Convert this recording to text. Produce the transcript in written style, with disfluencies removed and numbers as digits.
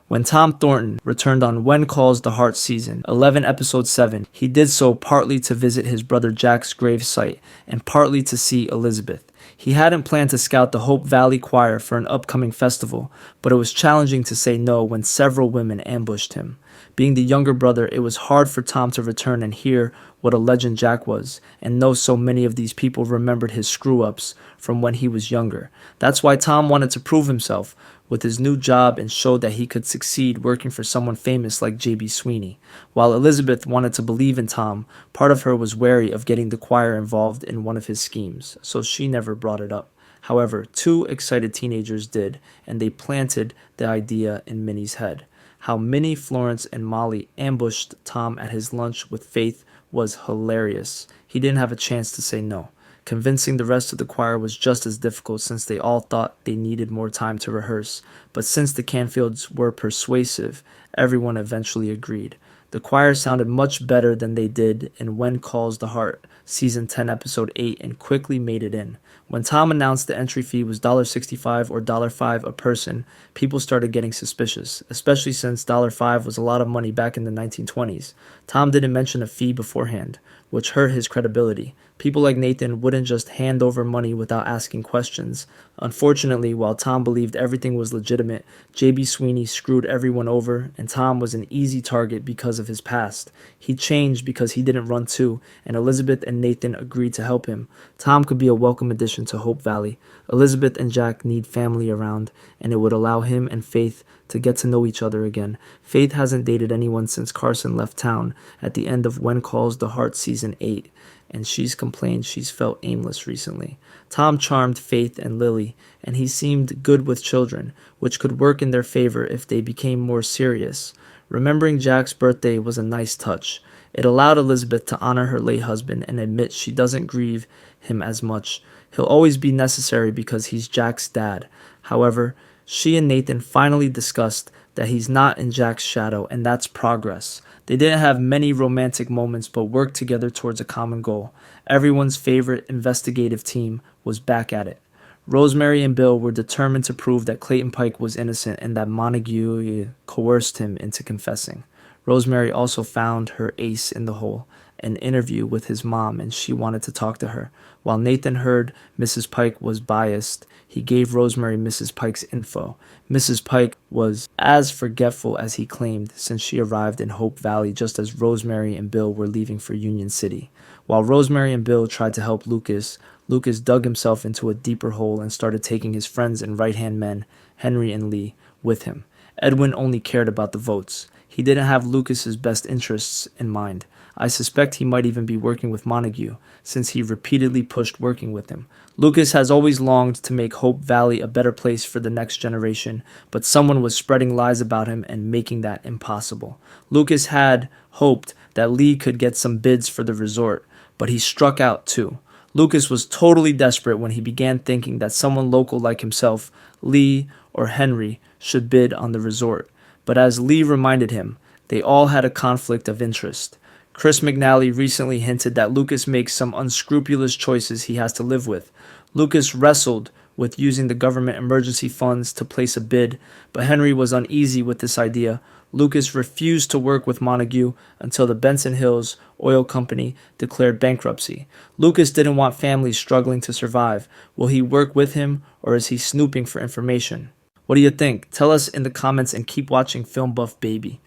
When Tom Thornton returned on When Calls the Heart season 11 episode 7, he did so partly to visit his brother Jack's grave site and partly to see Elizabeth. He hadn't planned to scout the Hope Valley Choir for an upcoming festival, but it was challenging to say no when several women ambushed him. Being the younger brother, it was hard for Tom to return and hear what a legend Jack was, and know so many of these people remembered his screw-ups from when he was younger. That's why Tom wanted to prove himself with his new job and showed that he could succeed working for someone famous like J.B. Sweeney. While Elizabeth wanted to believe in Tom, part of her was wary of getting the choir involved in one of his schemes, so she never brought it up. However, two excited teenagers did, and they planted the idea in Minnie's head. How Minnie, Florence, and Molly ambushed Tom at his lunch with Faith was hilarious. He didn't have a chance to say no. Convincing the rest of the choir was just as difficult since they all thought they needed more time to rehearse, but since the Canfields were persuasive, everyone eventually agreed. The choir sounded much better than they did in When Calls the Heart, Season 10, Episode 8, and quickly made it in. When Tom announced the entry fee was $1.65 or $5 a person, people started getting suspicious, especially since $5 was a lot of money back in the 1920s. Tom didn't mention a fee beforehand, which hurt his credibility. People like Nathan wouldn't just hand over money without asking questions. Unfortunately, while Tom believed everything was legitimate, J.B. Sweeney screwed everyone over, and Tom was an easy target because of his past. He changed because he didn't run too, and Elizabeth and Nathan agreed to help him. Tom could be a welcome addition to Hope Valley. Elizabeth and Jack need family around, and it would allow him and Faith to get to know each other again. Faith hasn't dated anyone since Carson left town at the end of When Calls the Heart Season 8, and she's complained she's felt aimless recently. Tom charmed Faith and Lily, and he seemed good with children, which could work in their favor if they became more serious. Remembering Jack's birthday was a nice touch. It allowed Elizabeth to honor her late husband and admit she doesn't grieve him as much. He'll always be necessary because he's Jack's dad. However, she and Nathan finally discussed that he's not in Jack's shadow, and that's progress. They didn't have many romantic moments, but worked together towards a common goal. Everyone's favorite investigative team was back at it. Rosemary and Bill were determined to prove that Clayton Pike was innocent and that Montague coerced him into confessing. Rosemary also found her ace in the hole, an interview with his mom, and she wanted to talk to her. While Nathan heard Mrs. Pike was biased, he gave Rosemary Mrs. Pike's info. Mrs. Pike was as forgetful as he claimed, since she arrived in Hope Valley just as Rosemary and Bill were leaving for Union City. While Rosemary and Bill tried to help Lucas, Lucas dug himself into a deeper hole and started taking his friends and right-hand men, Henry and Lee, with him. Edwin only cared about the votes. He didn't have Lucas's best interests in mind. I suspect he might even be working with Montague, since he repeatedly pushed working with him. Lucas has always longed to make Hope Valley a better place for the next generation, but someone was spreading lies about him and making that impossible. Lucas had hoped that Lee could get some bids for the resort, but he struck out too. Lucas was totally desperate when he began thinking that someone local like himself, Lee or Henry, should bid on the resort. But as Lee reminded him, they all had a conflict of interest. Chris McNally recently hinted that Lucas makes some unscrupulous choices he has to live with. Lucas wrestled with using the government emergency funds to place a bid, but Henry was uneasy with this idea. Lucas refused to work with Montague until the Benson Hills Oil Company declared bankruptcy. Lucas didn't want families struggling to survive. Will he work with him, or is he snooping for information? What do you think? Tell us in the comments and keep watching Film Buff Baby.